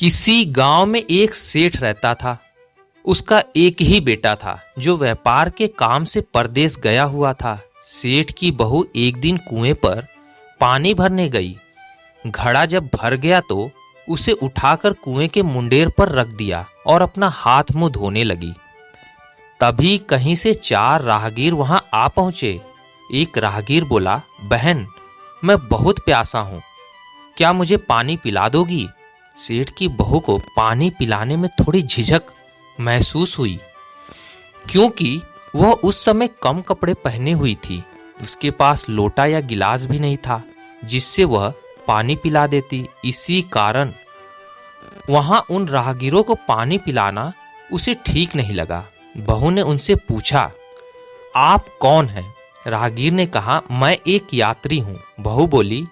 किसी गांव में एक सेठ रहता था। उसका एक ही बेटा था जो व्यापार के काम से परदेश गया हुआ था। सेठ की बहू एक दिन कुएं पर पानी भरने गई। घड़ा जब भर गया तो उसे उठाकर कुएं के मुंडेर पर रख दिया और अपना हाथ मुंह धोने लगी। तभी कहीं से चार राहगीर वहां आ पहुंचे। एक राहगीर बोला, बहन, मैं बहुत प्यासा हूं, क्या मुझे पानी पिला दोगी? सेठ की बहू को पानी पिलाने में थोड़ी झिझक महसूस हुई, क्योंकि वह उस समय कम कपड़े पहने हुई थी। उसके पास लोटा या गिलास भी नहीं था जिससे वह पानी पिला देती। इसी कारण वहां उन राहगीरों को पानी पिलाना उसे ठीक नहीं लगा। बहू ने उनसे पूछा, आप कौन हैं? राहगीर ने कहा, मैं एक यात्री हूं। बहू बोली,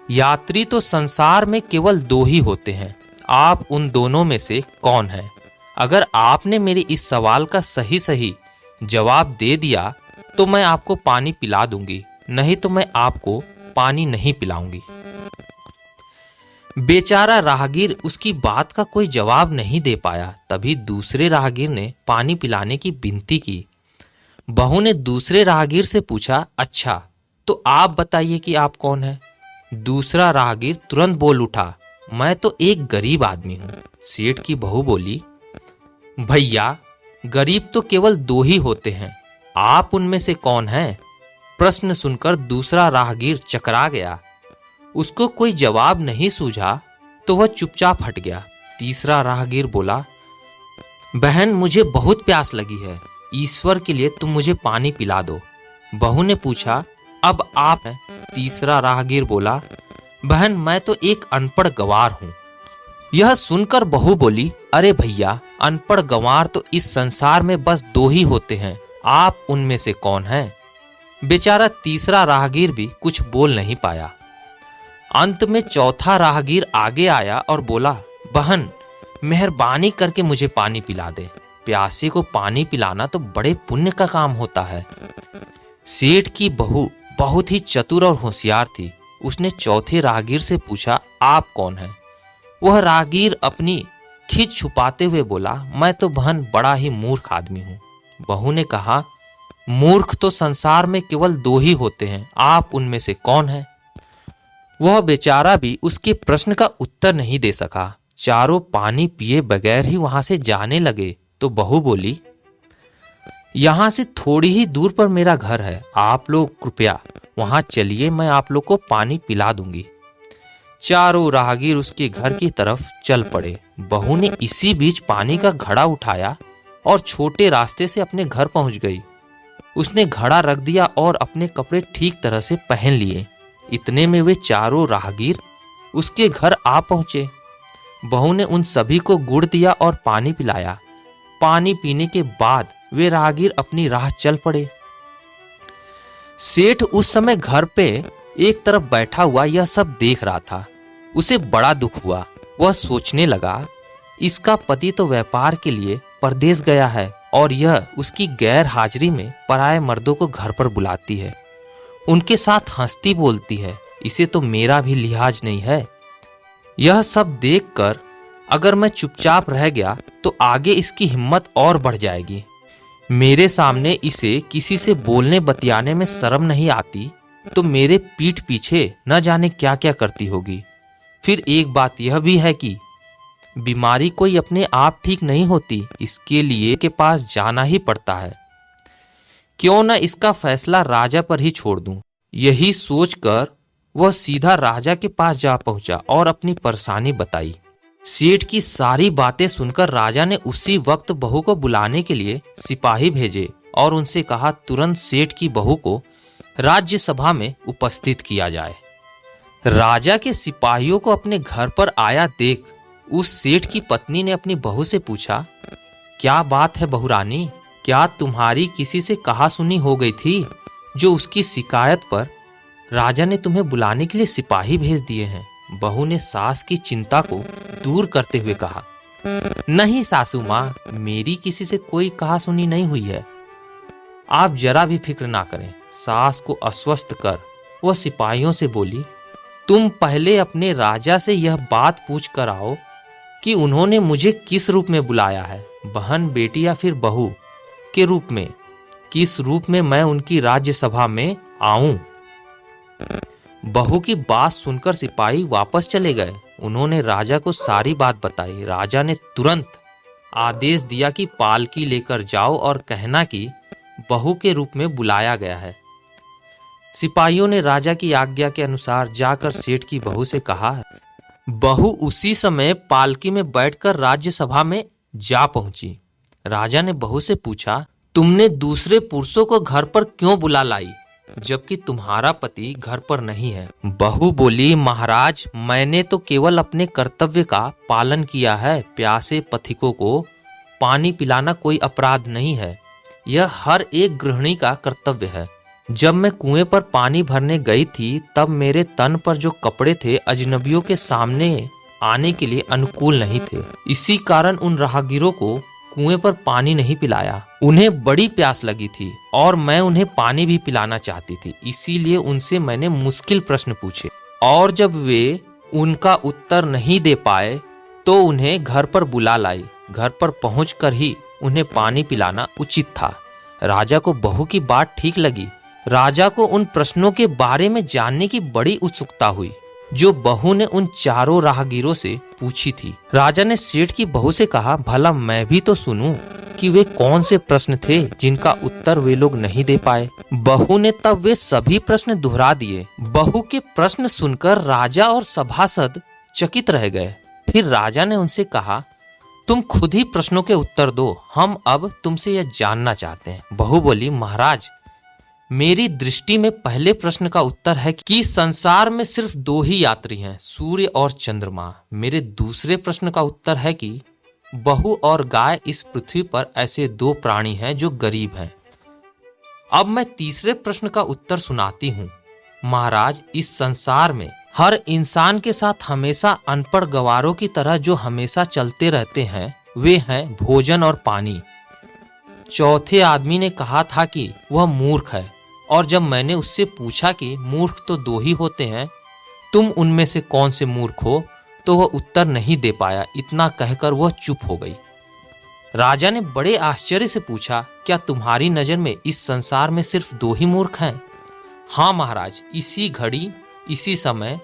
यात्री तो संसार में केवल दो ही होते हैं, आप उन दोनों में से कौन हैं? अगर आपने मेरे इस सवाल का सही सही जवाब दे दिया तो मैं आपको पानी पिला दूंगी, नहीं तो मैं आपको पानी नहीं पिलाऊंगी। बेचारा राहगीर उसकी बात का कोई जवाब नहीं दे पाया। तभी दूसरे राहगीर ने पानी पिलाने की विनती की। बहू ने दूसरे राहगीर से पूछा, अच्छा तो आप बताइए कि आप कौन हैं? दूसरा राहगीर तुरंत बोल उठा, मैं तो एक गरीब आदमी हूं। सेठ की बहू बोली, भैया, गरीब तो केवल दो ही होते हैं, आप उनमें से कौन हैं? प्रश्न सुनकर दूसरा राहगीर चकरा गया। उसको कोई जवाब नहीं सूझा तो वह चुपचाप हट गया। तीसरा राहगीर बोला, बहन, मुझे बहुत प्यास लगी है, ईश्वर के लिए तुम मुझे पानी पिला दो। बहू ने पूछा, अब आप हैं? तीसरा राहगीर बोला, बहन, मैं तो एक अनपढ़ गंवार हूं। यह सुनकर बहू बोली, अरे भैया, अनपढ़ गंवार तो इस संसार में बस दो ही होते हैं, आप उनमें से कौन हैं? बेचारा तीसरा राहगीर भी कुछ बोल नहीं पाया। अंत में चौथा राहगीर आगे आया और बोला, बहन, मेहरबानी करके मुझे पानी पिला दे, प्यासे को पानी पिलाना तो बड़े पुण्य का काम होता है। सेठ की बहू बहुत ही चतुर और होशियार थी। उसने चौथे राहगीर से पूछा, आप कौन हैं? वह राहगीर अपनी खिज छुपाते हुए बोला, मैं तो बहन बड़ा ही मूर्ख आदमी हूं। बहू ने कहा, मूर्ख तो संसार में केवल दो ही होते हैं, आप उनमें से कौन हैं? वह बेचारा भी उसके प्रश्न का उत्तर नहीं दे सका। चारों पानी पिए बगैर ही वहां से जाने लगे तो बहू बोली, यहां से थोड़ी ही दूर पर मेरा घर है, आप लोग कृपया वहां चलिए, मैं आप लोग को पानी पिला दूंगी। चारों राहगीर उसके घर की तरफ चल पड़े। बहू ने इसी बीच पानी का घड़ा उठाया और छोटे रास्ते से अपने घर पहुंच गई। उसने घड़ा रख दिया और अपने कपड़े ठीक तरह से पहन लिए। इतने में वे चारों राहगीर उसके घर आ पहुंचे। बहू ने उन सभी को गुड़ दिया और पानी पिलाया। पानी पीने के बाद वे राहगीर अपनी राह चल पड़े। सेठ उस समय घर पे एक तरफ बैठा हुआ यह सब देख रहा था। उसे बड़ा दुख हुआ। वह सोचने लगा, इसका पति तो व्यापार के लिए परदेश गया है और यह उसकी गैर हाजिरी में पराये मर्दों को घर पर बुलाती है, उनके साथ हंसती बोलती है, इसे तो मेरा भी लिहाज नहीं है। यह सब देखकर अगर मैं चुपचाप रह गया तो आगे इसकी हिम्मत और बढ़ जाएगी। मेरे सामने इसे किसी से बोलने बतियाने में शर्म नहीं आती तो मेरे पीठ पीछे न जाने क्या क्या करती होगी। फिर एक बात यह भी है कि बीमारी कोई अपने आप ठीक नहीं होती, इसके लिए के पास जाना ही पड़ता है। क्यों न इसका फैसला राजा पर ही छोड़ दूं। यही सोचकर वह सीधा राजा के पास जा पहुंचा और अपनी परेशानी बताई। सेठ की सारी बातें सुनकर राजा ने उसी वक्त बहू को बुलाने के लिए सिपाही भेजे और उनसे कहा, तुरंत सेठ की बहू को राज्यसभा में उपस्थित किया जाए। राजा के सिपाहियों को अपने घर पर आया देख उस सेठ की पत्नी ने अपनी बहू से पूछा, क्या बात है बहू रानी, क्या तुम्हारी किसी से कहा सुनी हो गई थी जो उसकी शिकायत पर राजा ने तुम्हें बुलाने के लिए सिपाही भेज दिए हैं? बहू ने सास की चिंता को दूर करते हुए कहा, नहीं सासू माँ, मेरी किसी से कोई कहा सुनी नहीं हुई है, आप जरा भी फिक्र ना करें। सास को आश्वस्त कर वह सिपाहियों से बोली, तुम पहले अपने राजा से यह बात पूछ कर आओ कि उन्होंने मुझे किस रूप में बुलाया है, बहन, बेटी या फिर बहू के रूप में। किस रूप में मैं उनकी राज्यसभा में आऊं। बहू की बात सुनकर सिपाही वापस चले गए। उन्होंने राजा को सारी बात बताई। राजा ने तुरंत आदेश दिया कि पालकी लेकर जाओ और कहना कि बहू के रूप में बुलाया गया है। सिपाहियों ने राजा की आज्ञा के अनुसार जाकर सेठ की बहू से कहा। बहू उसी समय पालकी में बैठकर राज्यसभा में जा पहुंची। राजा ने बहू से पूछा, तुमने दूसरे पुरुषों को घर पर क्यों बुला लाई, जबकि तुम्हारा पति घर पर नहीं है। बहू बोली, महाराज, मैंने तो केवल अपने कर्तव्य का पालन किया है। प्यासे पथिकों को पानी पिलाना कोई अपराध नहीं है। यह हर एक गृहिणी का कर्तव्य है। जब मैं कुएं पर पानी भरने गई थी तब मेरे तन पर जो कपड़े थे अजनबियों के सामने आने के लिए अनुकूल नहीं थे। इसी कारण उन राहगीरों को कुएं पर पानी नहीं पिलाया। उन्हें बड़ी प्यास लगी थी और मैं उन्हें पानी भी पिलाना चाहती थी। इसीलिए उनसे मैंने मुश्किल प्रश्न पूछे और जब वे उनका उत्तर नहीं दे पाए तो उन्हें घर पर बुला लाई। घर पर पहुंचकर ही उन्हें पानी पिलाना उचित था। राजा को बहू की बात ठीक लगी। राजा को उन प्रश्नों के बारे में जानने की बड़ी उत्सुकता हुई जो बहू ने उन चारों राहगीरों से पूछी थी। राजा ने सेठ की बहू से कहा, भला मैं भी तो सुनूं कि वे कौन से प्रश्न थे जिनका उत्तर वे लोग नहीं दे पाए। बहू ने तब वे सभी प्रश्न दोहरा दिए। बहू के प्रश्न सुनकर राजा और सभासद चकित रह गए। फिर राजा ने उनसे कहा, तुम खुद ही प्रश्नों के उत्तर दो, हम अब तुमसे यह जानना चाहते हैं। बहू बोली, महाराज, मेरी दृष्टि में पहले प्रश्न का उत्तर है कि संसार में सिर्फ दो ही यात्री हैं, सूर्य और चंद्रमा। मेरे दूसरे प्रश्न का उत्तर है कि बहू और गाय इस पृथ्वी पर ऐसे दो प्राणी हैं जो गरीब हैं। अब मैं तीसरे प्रश्न का उत्तर सुनाती हूँ। महाराज, इस संसार में हर इंसान के साथ हमेशा अनपढ़ गवारों की तरह जो हमेशा चलते रहते हैं वे हैं भोजन और पानी। चौथे आदमी ने कहा था कि वह मूर्ख है और जब मैंने उससे पूछा कि मूर्ख तो दो ही होते हैं, तुम उनमें से कौन से मूर्ख हो, तो वह उत्तर नहीं दे पाया। इतना कहकर वह चुप हो गई। राजा ने बड़े आश्चर्य से पूछा, क्या तुम्हारी नजर में इस संसार में सिर्फ दो ही मूर्ख हैं? हाँ महाराज, इसी घड़ी इसी समय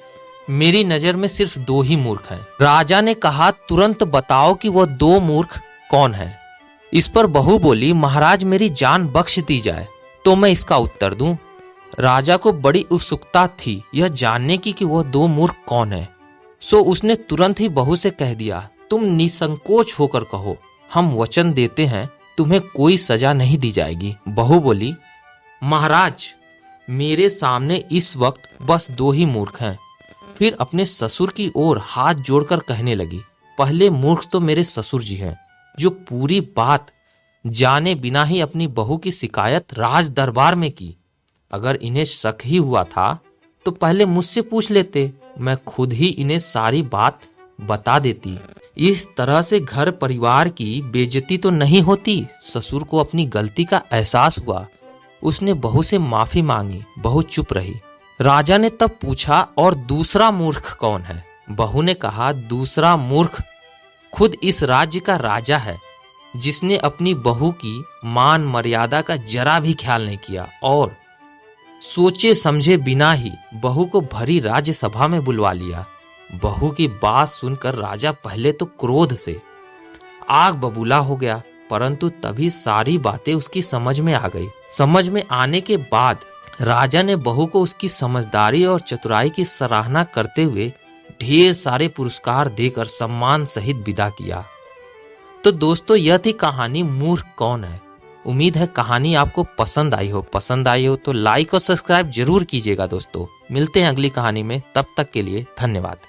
मेरी नजर में सिर्फ दो ही मूर्ख हैं। राजा ने कहा, तुरंत बताओ कि वह दो मूर्ख कौन है। इस पर बहू बोली, महाराज, मेरी जान बख्श दी जाए तो मैं इसका उत्तर दूं। राजा को बड़ी उत्सुकता थी यह जानने की कि वह दो मूर्ख कौन है। सो उसने तुरंत ही बहू से कह दिया, तुम निसंकोच होकर कहो, हम वचन देते हैं तुम्हें कोई सजा नहीं दी जाएगी। बहू बोली, महाराज, मेरे सामने इस वक्त बस दो ही मूर्ख हैं। फिर अपने ससुर की ओर हाथ जोड़कर कहने लगी, पहले मूर्ख तो मेरे ससुर जी हैं जो पूरी बात जाने बिना ही अपनी बहू की शिकायत राज दरबार में की। अगर इन्हें शक ही हुआ था तो पहले मुझसे पूछ लेते, मैं खुद ही इन्हें सारी बात बता देती। इस तरह से घर परिवार की बेइज्जती तो नहीं होती। ससुर को अपनी गलती का एहसास हुआ। उसने बहू से माफी मांगी। बहू चुप रही। राजा ने तब पूछा, और दूसरा मूर्ख कौन है? बहू ने कहा, दूसरा मूर्ख खुद इस राज्य का राजा है, जिसने अपनी बहू की मान मर्यादा का जरा भी ख्याल नहीं किया और सोचे समझे बिना ही बहू को भरी राज्यसभा में बुलवा लिया। बहू की बात सुनकर राजा पहले तो क्रोध से आग बबूला हो गया, परंतु तभी सारी बातें उसकी समझ में आ गई। समझ में आने के बाद राजा ने बहू को उसकी समझदारी और चतुराई की सराहना करते हुए ढेर सारे पुरस्कार देकर सम्मान सहित विदा किया। तो दोस्तों, यह थी कहानी मूर्ख कौन है। उम्मीद है कहानी आपको पसंद आई हो। पसंद आई हो तो लाइक और सब्सक्राइब जरूर कीजिएगा दोस्तों। मिलते हैं अगली कहानी में, तब तक के लिए धन्यवाद।